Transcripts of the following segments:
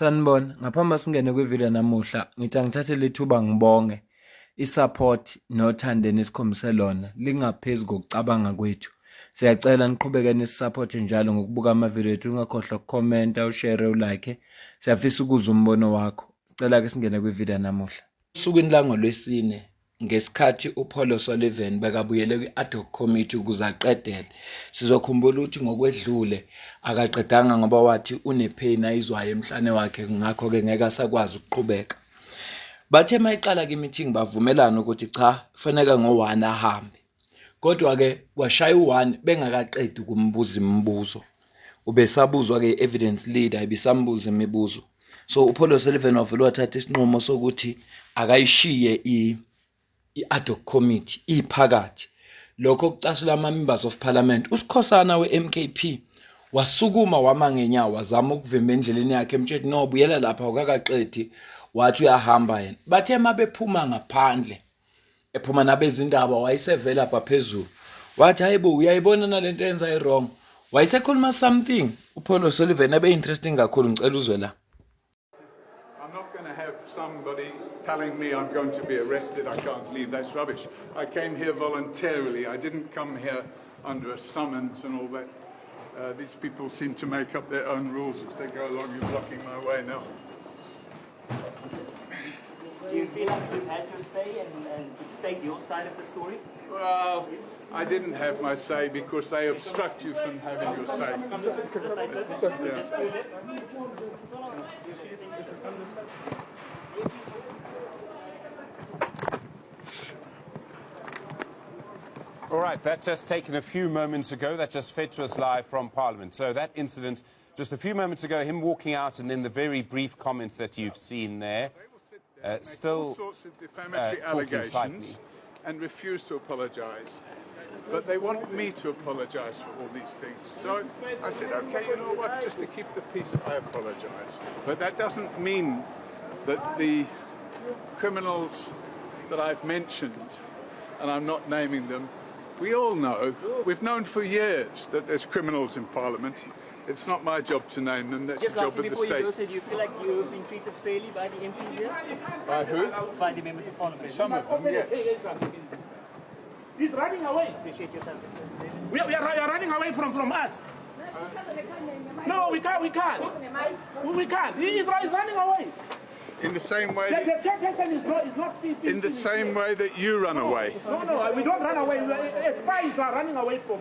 Sanibona, ngaphambi singene kwivideo namuhla, ngithi angithathe lethuba ngibonge i-support nothando enikhombise lona lingaphezu kokucabanga kwethu. Siyacela niqhubeke nisupporte njalo ngokubuka amavideo ethu, ungakhohlwa ukukhomenta, ushare, ulike. Siyafisa ukuzwa umbono wakho. Sicela ke singene kwivideo namuhla. Usukwini langolwesine ngesikhathi uPaul O'Sullivan bekabuyele kwi-ad hoc committee ukuze aqedele. Sizokhumbula ukuthi ngokwedlule akaqedanga ngoba wathi unepain ayizwayo emhlane wakhe, ngakho ke ngeke asakwazi ukuqhubeka. Bathe mayiqala ke meeting bavumelana ukuthi cha, kufanele ngo-1 ahambe. Kodwa ke kwashaya u1 bengakaqedi ukumbuza imibuzo. Ubesabuzwa ke evidence leader ibisambuza imibuzo. So uPaul O'Sullivan wavele wathatha isinqumo sokuthi akayishiye i-ad hoc committee iphakathi. Lokho kucasula ama-members of parliament. USikhosana we-MKP wasukuma wama ngenyawo wazama ukuvimba endleleni yakhe emtshela no buyela lapha ukakaqedi, wathi uyahamba yena. Bathe mabephuma ngaphandle ephuma nabezindaba wayesevela lapha phezulu wathi hayibo uyayibona nalento yenza i-wrong, wayesekhuluma something uPaul O'Sullivan abe interesting kakhulu. Ngicela uzwe la. I'm not going to have somebody telling me I'm going to be arrested, I can't leave. That's rubbish. I came here voluntarily. I didn't come here under a summons and all that. These people seem to make up their own rules as they go along. You're blocking my way now. Do you feel like you've had your say and state your side of the story? Well, I didn't have my say because they obstruct you from having your say. All right, that just taken a few moments ago. That just fed to us live from Parliament. So that incident just a few moments ago, him walking out and then the very brief comments that you've seen there. Still all sorts of defamatory allegations and refuse to apologise. But they want me to apologise for all these things. So I said, okay, you know what, just to keep the peace, I apologise. But that doesn't mean that the criminals that I've mentioned, and I'm not naming them, we all know, we've known for years that there's criminals in Parliament. It's not my job to name them, that's the job of the state. Do you feel like you've been treated fairly by the MPs here? By who? By the members of Parliament? Some of them, yes. He's running away. Appreciate your time. We are running away from us. No, we can't. We can't. He's running away. In the same way, The chairperson is not in the same way that you run away. No, we don't run away. Spies are running away from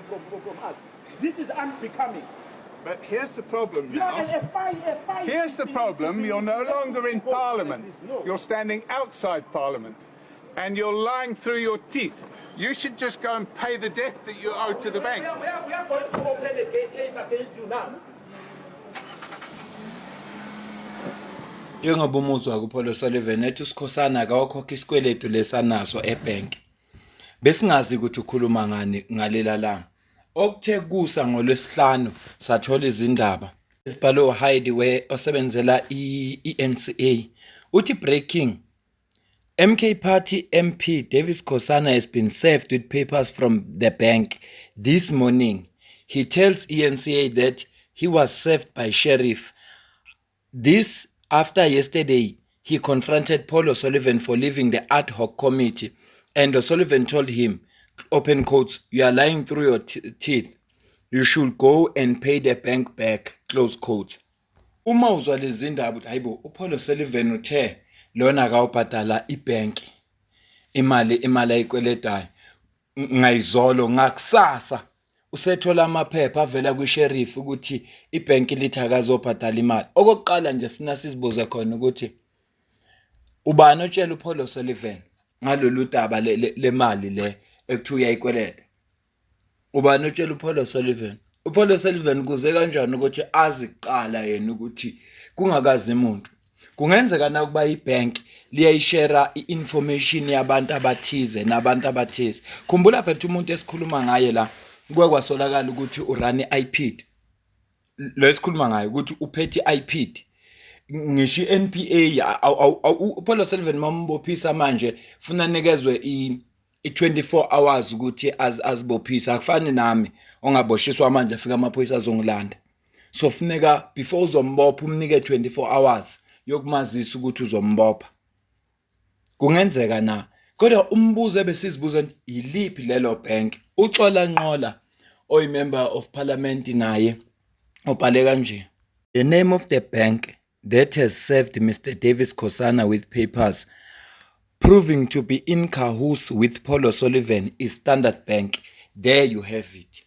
us. This is unbecoming. But here's the problem You know, now. a spy. Here's the problem, you're no longer in Parliament. You're standing outside Parliament. And you're lying through your teeth. You should just go and pay the debt that you owe to the bank. We are going to open a case against you now. Njengoba umuzwa kuPaul O'Sullivan ethi uSikhosana akawakhokha isikweletu lesanaso ebank. Besingazi ukuthi ukhuluma ngani ngalela langa. Okuthe kusa ngolwesihlanu sathola izindaba esibhalwe Hideaway osebenzela iNCA. Uthi breaking, MK Party MP Davis Khosana has been served with papers from the bank this morning. He tells ENCA that he was served by sheriff. This after yesterday he confronted Paul O'Sullivan for leaving the ad hoc committee, and O'Sullivan told him, open quotes, you are lying through your teeth. You should go and pay the bank back, close quotes. Uma uzwa lezi ndaba uthi hayibo uPaul O'Sullivan uthe lona akawubhadala ibank imali ayikweletayo ngayizolo ngakusasa usethola amaphepha avela kwi-sheriff ukuthi ibank lithi akazobhadala imali. Okokuqala nje funa sizibuze khona ukuthi ubani otshela uPaul O'Sullivan ngalolu daba lemali le ekuthiwa uyayikweleta? Ubani otshela uPaul O'Sullivan? uPaul O'Sullivan kuze kanjani ukuthi aziqala yena ukuthi kungakazi umuntu? Kungenzeka na kuba ibank liyayishare i-information yabantu abathize nabantu abathize. Khumbula phethe umuntu esikhuluma ngaye la kwasolakala ukuthi urun iPid. Lo esikhuluma ngayo ukuthi uphethe iPid. Ngisho iNPA uPaul O'Sullivan mambophisa manje funa nikezwe i24 hours ukuthi azibophisa. Akufani nami ongaboshiswa manje afika amaphoyisa azongilanda. so funeka before uzombopha umnike 24 hours yokumazisa ukuthi uzombopha. Kungenzeka na kodwa umbuzo ebesizibuza yiliphi lelo bank uxola nqola oy member of parliament naye obhale kanje. The name of the bank that has served Mr. Davis Khosana with papers proving to be in cahoots with Paul O'Sullivan is Standard Bank. There you have it.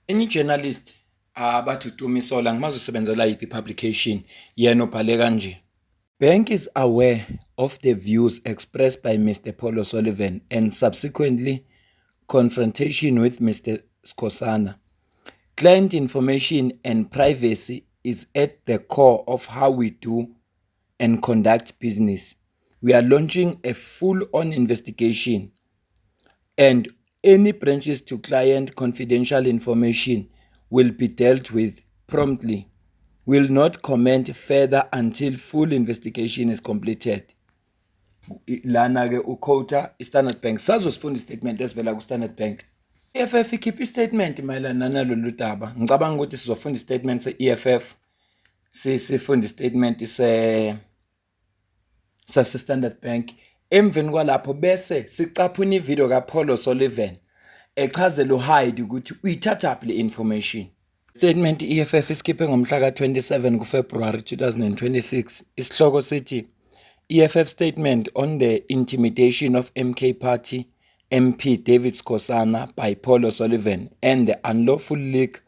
Any journalist abathi uTumisola ngimazosebenzela yipi publication yena obhale kanje. Bank is aware of the views expressed by Mr. Paul O'Sullivan and subsequently confrontation with Mr. Khosana. Client information and privacy is at the core of how we do and conduct business. We are launching a full-on investigation and any breaches to client confidential information will be dealt with promptly. Will not comment further until full investigation is completed. Lana ke uquota iStandard Bank sazosifunda istatement esivela kuStandard Bank. EFF ikhipha istatement mayelana nalolu daba. Ngicabanga ukuthi sizofunda istatement se-EFF sifunda istatement se-Standard Bank. Emveni kwalapho bese sicaphuna ivideo kaPaul O'Sullivan echazela uHyde ukuthi uyithatha le information. Statement EFF iskiphe ngomhla ka-27 kuFebruary 2026. Isihloko sithi EFF statement on the intimidation of MK Party MP David Khosana by Paul O'Sullivan and the unlawful leak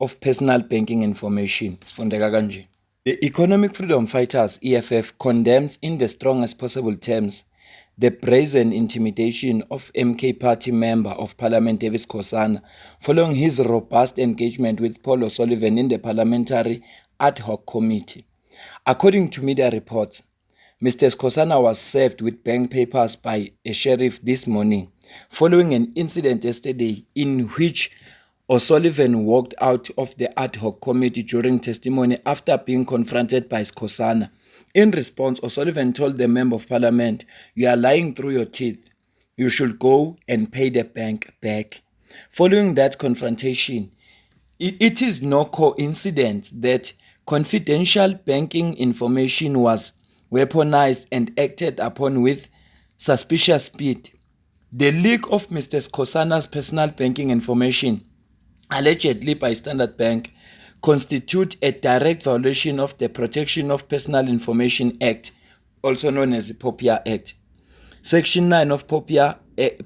of personal banking information. Sifundeka kanje. The Economic Freedom Fighters EFF condemns in the strongest possible terms the brazen intimidation of MK Party Member of Parliament David Khosana following his robust engagement with Paul O'Sullivan in the Parliamentary Ad Hoc Committee. According to media reports, Mr. Khosana was served with bank papers by a sheriff this morning, following an incident yesterday in which O'Sullivan walked out of the Ad Hoc Committee during testimony after being confronted by Khosana. In response, O'Sullivan told the Member of Parliament, "You are lying through your teeth. You should go and pay the bank back." Following that confrontation, it is no coincidence that confidential banking information was weaponized and acted upon with suspicious speed. The leak of Mr. Khosana's personal banking information, allegedly by Standard Bank, constitute a direct violation of the Protection of Personal Information Act, also known as the POPIA Act. Section 9 of POPIA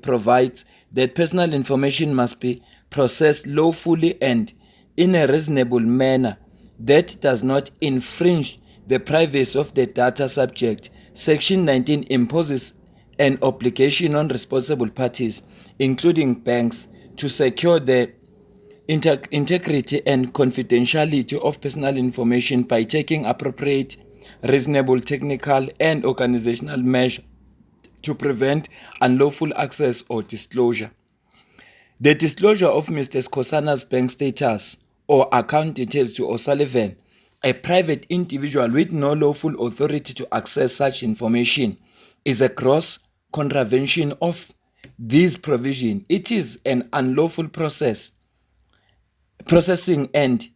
provides that personal information must be processed lawfully and in a reasonable manner that does not infringe the privacy of the data subject. Section 19 imposes an obligation on responsible parties, including banks, to secure the integrity and confidentiality of personal information by taking appropriate, reasonable, technical, and organizational measures to prevent unlawful access or disclosure. The disclosure of Mr. Khosana's bank status or account details to O'Sullivan, a private individual with no lawful authority to access such information, is a gross contravention of this provision. It is an unlawful processing and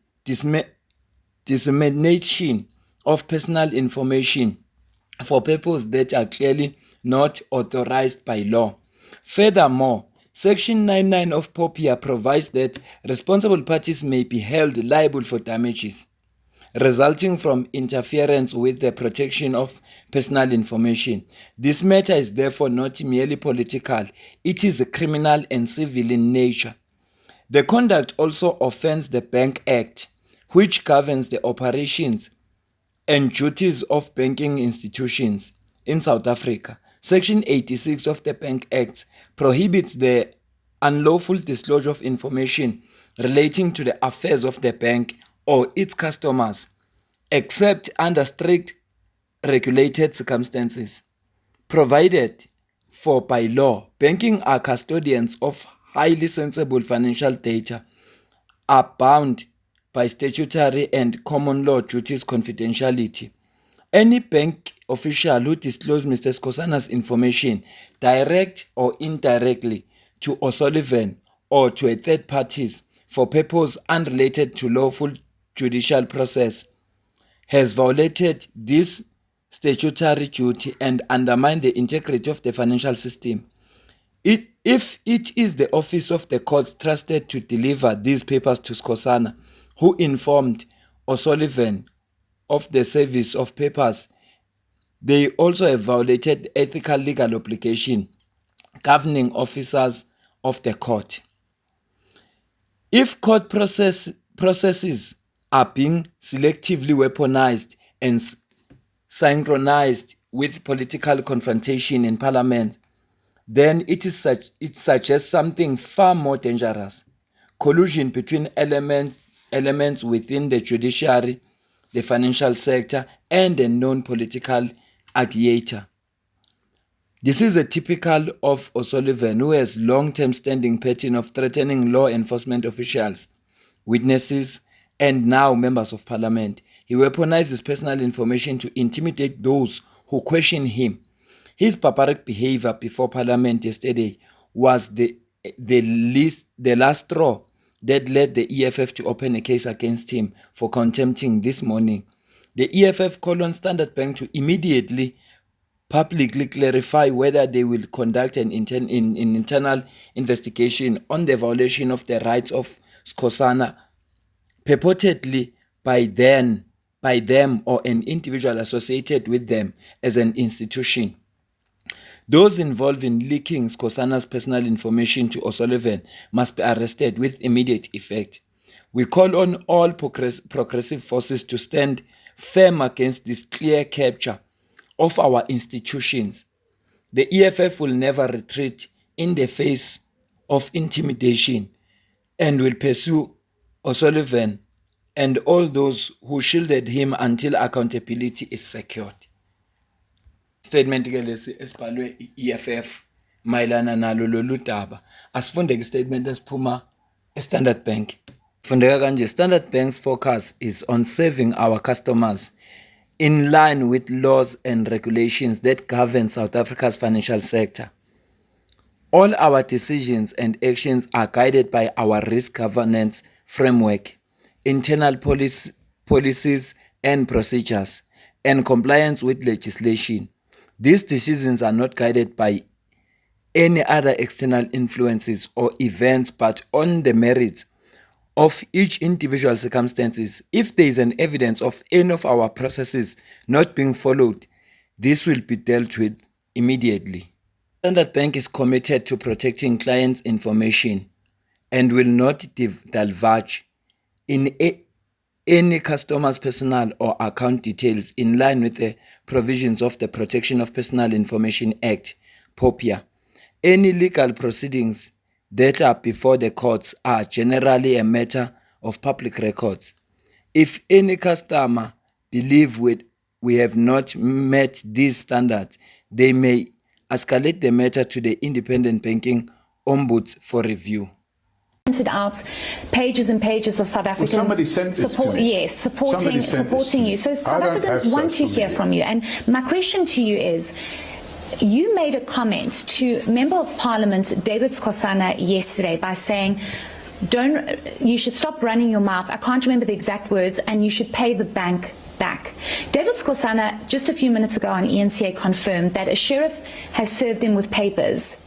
dissemination of personal information for purposes that are clearly not authorized by law. Furthermore, Section 99 of POPIA provides that responsible parties may be held liable for damages resulting from interference with the protection of personal information. This matter is therefore not merely political, it is criminal and civil in nature. The conduct also offends the Bank Act, which governs the operations and duties of banking institutions in South Africa. Section 86 of the Bank Act prohibits the unlawful disclosure of information relating to the affairs of the bank or its customers, except under strict regulated circumstances provided for by law. Banking are custodians of highly sensible financial data, are bound by statutory and common law duties confidentiality. Any bank official who discloses Mr. Khosana's information, direct or indirectly, to O'Sullivan or to a third parties for purpose unrelated to lawful judicial process, has violated this statutory duty and undermined the integrity of the financial system. If it is the office of the courts trusted to deliver these papers to Skhosana, who informed O'Sullivan of the service of papers, they also have violated the ethical legal obligation governing officers of the court. If court processes are being selectively weaponized and synchronized with political confrontation in parliament, then it suggests something far more dangerous: collusion between elements within the judiciary, the financial sector, and a known political agiator. This is a typical of O'Sullivan, who has long-term standing pattern of threatening law enforcement officials, witnesses, and now members of parliament. He weaponizes personal information to intimidate those who question him. His barbaric behavior before parliament yesterday was the last straw that led the EFF to open a case against him for contempting this morning. The EFF called on Standard Bank to immediately publicly clarify whether they will conduct an internal investigation on the violation of the rights of Skhosana, purportedly by them or an individual associated with them as an institution. Those involved in leaking Skhosana's personal information to O'Sullivan must be arrested with immediate effect. We call on all progressive forces to stand firm against this clear capture of our institutions. The EFF will never retreat in the face of intimidation and will pursue O'Sullivan and all those who shielded him until accountability is secured. Statement ke lesi esibhalwe EFF mayelana nalo lolu daba. Asifunde ke statement esiphuma eStandard Bank. Fundeka kanje: Standard Bank's focus is on serving our customers in line with laws and regulations that govern South Africa's financial sector. All our decisions and actions are guided by our risk governance framework, internal policies and procedures, and compliance with legislation. These decisions are not guided by any other external influences or events, but on the merits of each individual circumstances. If there is an evidence of any of our processes not being followed, this will be dealt with immediately. Standard Bank is committed to protecting clients' information and will not divulge in any customer's personal or account details in line with the provisions of the Protection of Personal Information Act, POPIA. Any legal proceedings that are before the courts are generally a matter of public records. If any customer believes we have not met these standards, they may escalate the matter to the Independent Banking Ombuds for review. Out pages and pages of South Africans somebody sent this to me. Yes, supporting you. So South Africans want to hear from you. And my question to you is, you made a comment to Member of Parliament David Skhosana yesterday by saying, you should stop running your mouth. I can't remember the exact words, and you should pay the bank back. David Skhosana just a few minutes ago on ENCA confirmed that a sheriff has served him with papers.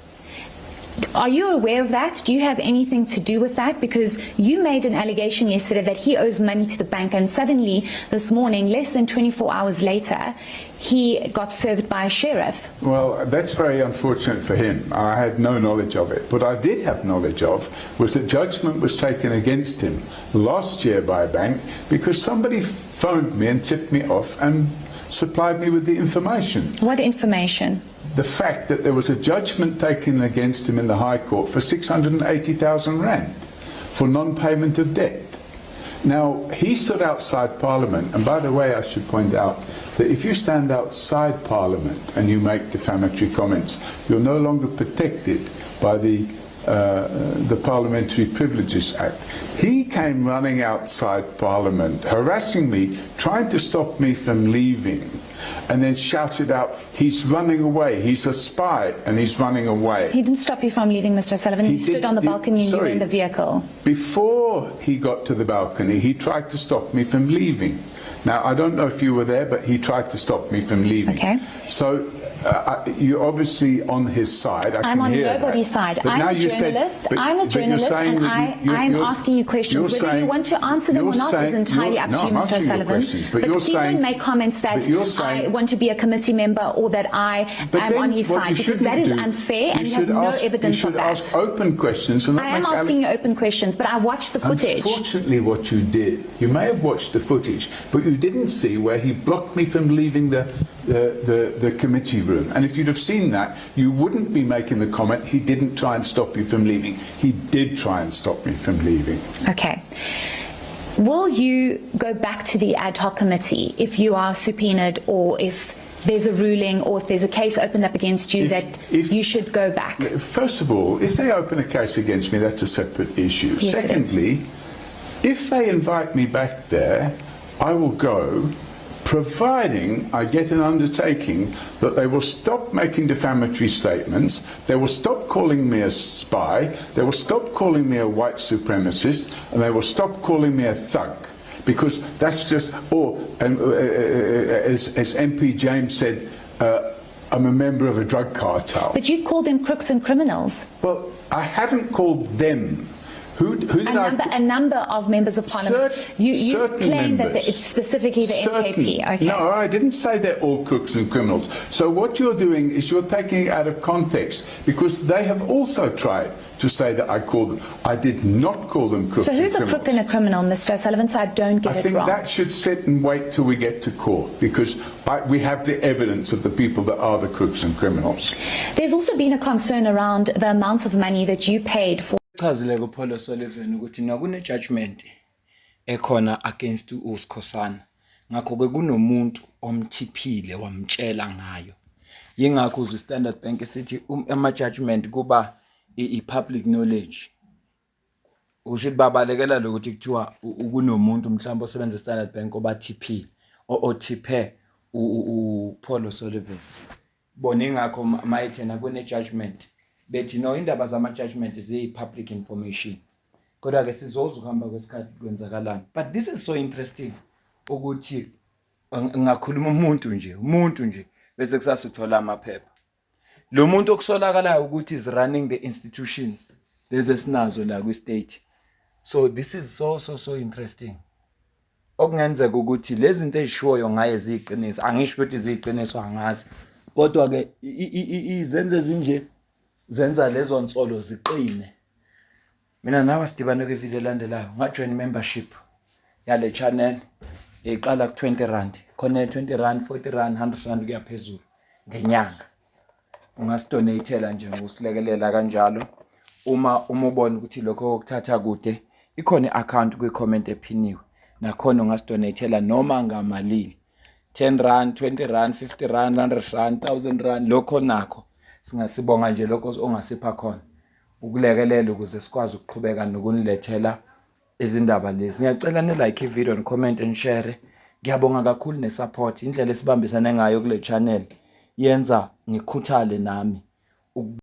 Are you aware of that? Do you have anything to do with that? Because you made an allegation yesterday that he owes money to the bank, and suddenly this morning, less than 24 hours later, he got served by a sheriff. Well, that's very unfortunate for him. I had no knowledge of it. What I did have knowledge of was that judgment was taken against him last year by a bank because somebody phoned me and tipped me off and supplied me with the information. What information? The fact that there was a judgment taken against him in the High Court for 680,000 rand for non-payment of debt. Now, he stood outside Parliament, and by the way, I should point out that if you stand outside Parliament and you make defamatory comments, you're no longer protected by the Parliamentary Privileges Act. He came running outside Parliament, harassing me, trying to stop me from leaving, and then shouted out, "He's running away, he's a spy, and he's running away." He didn't stop you from leaving, Mr. O'Sullivan. He stood on the balcony and you were in the vehicle. Before he got to the balcony, he tried to stop me from leaving. Now, I don't know if you were there, but he tried to stop me from leaving. Okay. So you're obviously on his side. I'm on nobody's side. I'm a journalist. I'm a journalist, and I'm asking you questions. Whether you want to answer them or not is entirely up to you, Mr. O'Sullivan. But please don't make comments that I want to be a committee member or that I am on his side, because that is unfair and you have no evidence of that. You should ask open questions. And I am asking you open questions, but I watched the footage. Unfortunately, what you did, you may have watched the footage, but you didn't see where he blocked me from leaving the committee room. And if you'd have seen that, you wouldn't be making the comment, he didn't try and stop you from leaving. He did try and stop me from leaving. Okay. Will you go back to the ad hoc committee if you are subpoenaed, or if there's a ruling, or if there's a case opened up against you that you should go back? First of all, if they open a case against me, that's a separate issue. Yes, secondly, if they invite me back there, I will go, providing I get an undertaking that they will stop making defamatory statements, they will stop calling me a spy, they will stop calling me a white supremacist, and they will stop calling me a thug. Because that's just, or as MP James said, I'm a member of a drug cartel. But you've called them crooks and criminals. Well, I haven't called them. Who did a number of members of parliament. You claim that it's specifically the MKP. Okay. No, I didn't say they're all crooks and criminals. So what you're doing is you're taking it out of context, because they have also tried to say that I called them. I did not call them crooks and criminals. So who's a crook and a criminal, Mr. O'Sullivan, so I don't get it wrong? I think that should sit and wait till we get to court, because we have the evidence of the people that are the crooks and criminals. There's also been a concern around the amount of money that you paid for. Chazile kuPaul O'Sullivan ukuthi nakune judgment ekhona against uSkhosana, ngakho ke kunomuntu omthiphile wamtshela ngayo. Yingakho uzwe Standard Bank sithi ama judgment kuba i-public knowledge. Usho babalekela lokuthi kuthiwa kunomuntu mhlawumbe osebenza eStandard Bank obathiphile othiphe uPaul O'Sullivan. Bona ingakho mayithena kune judgment bethi no indaba zama judgment ziyi-public information. Kodwa ke sizozwa ukuhamba kwesikhathi kwenzakalani. But this is so interesting ukuthi ngakhuluma umuntu nje bese kusasuthola amaphepha. Lo muntu okusolakalayo ukuthi is running the institutions lezi esinazo la kwi-state. So this is so interesting. Okungenzeka ukuthi lezi zinto ezishoyo ngaye ziyiqiniso, angisho ukuthi ziyiqiniso angazi. Kodwa ke izenze zinje zenza lezo nsolo ziqine. Mina nawe sidibane kwivideo elandelayo ngajoin membership yale channel eqala ku 20 rand. Khona 20 rand, 40 rand, 100 rand kuya phezulu ngenyanga. Ungasidonatela nje usilekelela kanjalo. Uma ubona ukuthi lokho okuthatha kude, ikhona i-account kwi-comment ephiniwe. Nakhona ungasidonatela noma ngamalini. 10 rand, 20 rand, 50 rand, 100 rand, 1000 rand, lokho nakho. Singasibonga nje lokho ongasipha khona. Ukulekelela ukuze sikwazi ukuqhubeka nokunilethela izindaba lezi. Ngiyacela ni-like i-video and comment and share. Ngiyabonga kakhulu ne-support. Indlela esibambisane ngayo kule channel yenza ngikhuthale nami.